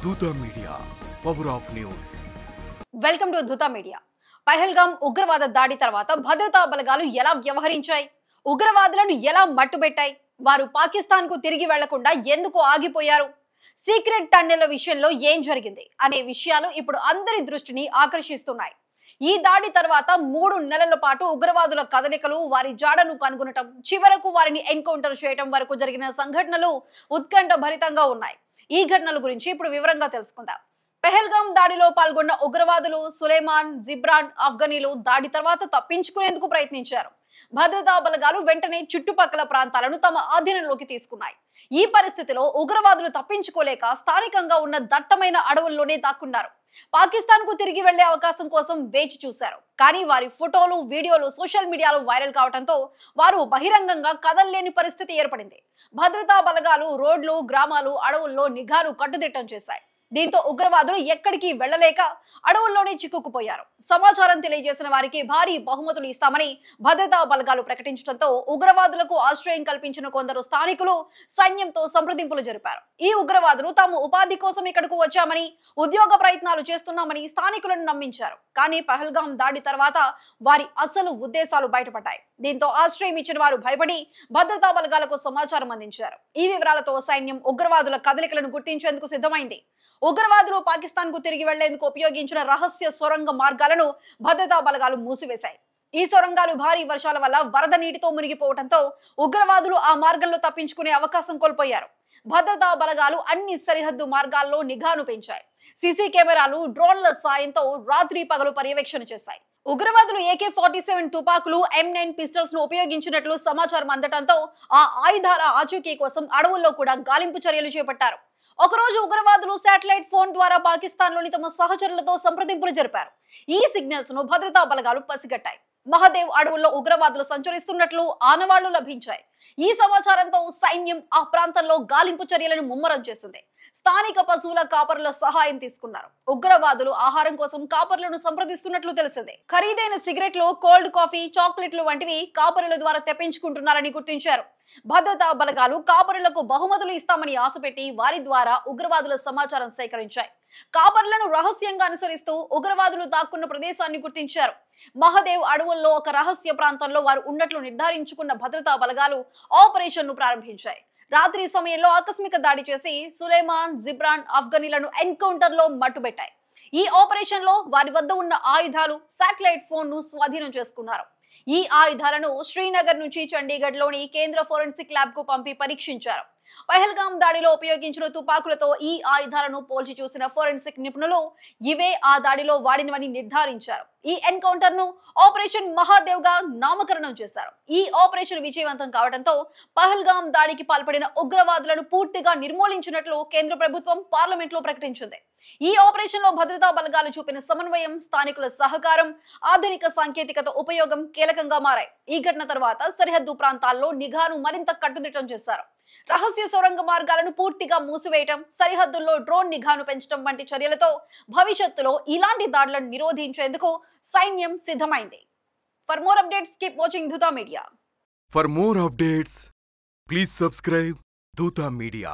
దూత media power of news. Welcome to దూత media. Pahalgam ఉగ్రవాద దాడి తర్వాత భద్రతా బలగాలు ఎలా వ్యవహరించాయి, ఉగ్రవాదులను ఎలా మట్టుబెట్టాయి, వారు పాకిస్తాన్ కు తిరిగి వెళ్లకుండా ఎందుకు ఆగిపోయారు, సీక్రెట్ టన్నెల విషయంలో ఏం జరిగింది అనే విషయాలు ఇప్పుడు అందరి దృష్టిని ఆకర్షిస్తున్నాయి. ఈ దాడి తర్వాత 3 నెలల పాటు ఉగ్రవాదుల కదలికలు, వారి జాడను కనుగొనటం, చివరకు వారిని ఎన్కౌంటర్ చేయటం వరకు జరిగిన సంఘటనలు ఉత్కంఠ భరితంగా ఉన్నాయి. ఈ ఘటనల గురించి ఇప్పుడు వివరంగా తెలుసుకుందాం. పెహల్గామ్ దాడిలో పాల్గొన్న ఉగ్రవాదులు సులేమాన్, జిబ్రాన్ అఫ్ఘనీలు దాడి తర్వాత తప్పించుకునేందుకు ప్రయత్నించారు. భద్రతా బలగాలు వెంటనే చుట్టుపక్కల ప్రాంతాలను తమ ఆధీనంలోకి తీసుకున్నాయి. ఈ పరిస్థితిలో ఉగ్రవాదులు తప్పించుకోలేక స్థానికంగా ఉన్న దట్టమైన అడవుల్లోనే దాక్కున్నారు. పాకిస్తాన్ కు తిరిగి వెళ్లే అవకాశం కోసం వేచి చూశారు. కానీ వారి ఫోటోలు, వీడియోలు సోషల్ మీడియాలో వైరల్ కావడంతో వారు బహిరంగంగా కదల్లేని పరిస్థితి ఏర్పడింది. భద్రతా బలగాలు రోడ్లు, గ్రామాలు, అడవుల్లో నిఘాను కట్టుదిట్టం చేశాయి. దీంతో ఉగ్రవాదులు ఎక్కడికి వెళ్లలేక అడవుల్లోనే చిక్కుకుపోయారు. సమాచారం తెలియజేసిన వారికి భారీ బహుమతులు ఇస్తామని భద్రతా బలగాలు ప్రకటించడంతో ఉగ్రవాదులకు ఆశ్రయం కల్పించిన కొందరు స్థానికులు సైన్యంతో సంప్రదింపులు జరిపారు. ఈ ఉగ్రవాదులు తాము ఉపాధి కోసం ఇక్కడకు వచ్చామని, ఉద్యోగ ప్రయత్నాలు చేస్తున్నామని స్థానికులను నమ్మించారు. కానీ పహల్గామ్ దాడి తర్వాత వారి అసలు ఉద్దేశాలు బయటపడ్డాయి. దీంతో ఆశ్రయం ఇచ్చిన వారు భయపడి భద్రతా బలగాలకు సమాచారం అందించారు. ఈ వివరాలతో సైన్యం ఉగ్రవాదుల కదలికలను గుర్తించేందుకు సిద్ధమైంది. ఉగ్రవాదులు పాకిస్తాన్ కు తిరిగి వెళ్లేందుకు ఉపయోగించిన రహస్య సొరంగ మార్గాలను భద్రతా బలగాలు మూసివేశాయి. ఈ సొరంగాలు భారీ వర్షాల వల్ల వరద నీటితో మునిగిపోవడంతో ఉగ్రవాదులు ఆ మార్గంలో తప్పించుకునే అవకాశం కోల్పోయారు. భద్రతా బలగాలు అన్ని సరిహద్దు మార్గాల్లో నిఘాను పెంచాయి. సీసీ కెమెరాలు, డ్రోన్ల సాయంతో రాత్రి పగలు పర్యవేక్షణ చేశాయి. ఉగ్రవాదులు AK-47 తుపాకులు, M9 పిస్టల్స్ ను ఉపయోగించినట్లు సమాచారం అందడంతో ఆ ఆయుధాల ఆచూకీ కోసం అడవుల్లో కూడా గాలింపు చర్యలు చేపట్టారు. ఒకరోజు ఉగ్రవాదులు శాటిలైట్ ఫోన్ ద్వారా పాకిస్తాన్ లోని తమ సహచరులతో సంప్రదింపులు జరిపారు. ఈ సిగ్నల్స్ ను భద్రతా బలగాలు పసిగట్టాయి. మహదేవ్ అడవుల్లో ఉగ్రవాదులు సంచరిస్తున్నట్లు ఆనవాళ్లు లభించాయి. ఈ సమాచారంతో సైన్యం ఆ ప్రాంతంలో గాలింపు చర్యలను ముమ్మరం చేసింది. స్థానిక పశువుల కాపరుల సహాయం తీసుకున్నారు. ఉగ్రవాదులు ఆహారం కోసం కాపరులను సంప్రదిస్తున్నట్లు తెలిసింది. ఖరీదైన సిగరెట్లు, కోల్డ్ కాఫీ, చాక్లెట్లు వంటివి కాపరుల ద్వారా తెప్పించుకుంటున్నారని గుర్తించారు. భద్రతా బలగాలు కాపరులకు బహుమతులు ఇస్తామని ఆశపెట్టి వారి ద్వారా ఉగ్రవాదుల సమాచారం సేకరించాయి. కాపరులను రహస్యంగా అనుసరిస్తూ ఉగ్రవాదులు దాక్కున్న ప్రదేశాన్ని గుర్తించారు. మహదేవ్ అడవుల్లో ఒక రహస్య ప్రాంతంలో వారు ఉన్నట్లు నిర్ధారించుకున్న భద్రతా బలగాలు ఆపరేషన్ ను ప్రారంభించాయి. రాత్రి సమయంలో ఆకస్మిక దాడి చేసి సులేమాన్, జిబ్రాన్ అఫ్ఘనీలను ఎన్కౌంటర్ లో మట్టుబెట్టాయి. ఈ ఆపరేషన్ లో వారి వద్ద ఉన్న ఆయుధాలు, శాటిలైట్ ఫోన్ ను స్వాధీనం చేసుకున్నారు. ఈ ఆయుధాలను శ్రీనగర్ నుంచి చండీగఢ్ లోని కేంద్ర ఫోరెన్సిక్ ల్యాబ్ కు పంపి పరీక్షించారు. పహల్గామ్ దాడిలో ఉపయోగించిన తుపాకులతో ఈ ఆయుధాలను పోల్చి చూసిన ఫోరెన్సిక్ నిపుణులు ఇవే ఆ దాడిలో వాడినవని నిర్ధారించారు. ఈ ఎన్కౌంటర్ ను ఆపరేషన్ మహాదేవ్ గా నామకరణం చేశారు. ఈ ఆపరేషన్ విజయవంతం కావడంతో పహల్గామ్ దాడికి పాల్పడిన ఉగ్రవాదులను పూర్తిగా నిర్మూలించినట్లు కేంద్ర ప్రభుత్వం పార్లమెంట్ లో ప్రకటించింది. ఈ ఆపరేషన్ లో భద్రతా బలగాలు చూపిన సమన్వయం, స్థానికుల సహకారం, ఆధునిక సాంకేతికత ఉపయోగం కీలకంగా మారాయి. ఈ ఘటన తర్వాత సరిహద్దు ప్రాంతాల్లో నిఘాను మరింత కట్టుదిట్టం చేశారు. రహస్య సొరంగ మార్గాలను పూర్తిగా మూసివేయటం, సరిహద్దుల్లో డ్రోన్ నిఘాను పెంచడం వంటి చర్యలతో భవిష్యత్తులో ఇలాంటి దాడులను నిరోధించేందుకు సైన్యం సిద్ధమైంది. For more updates keep watching Dootha media. For more updates please subscribe Dootha media.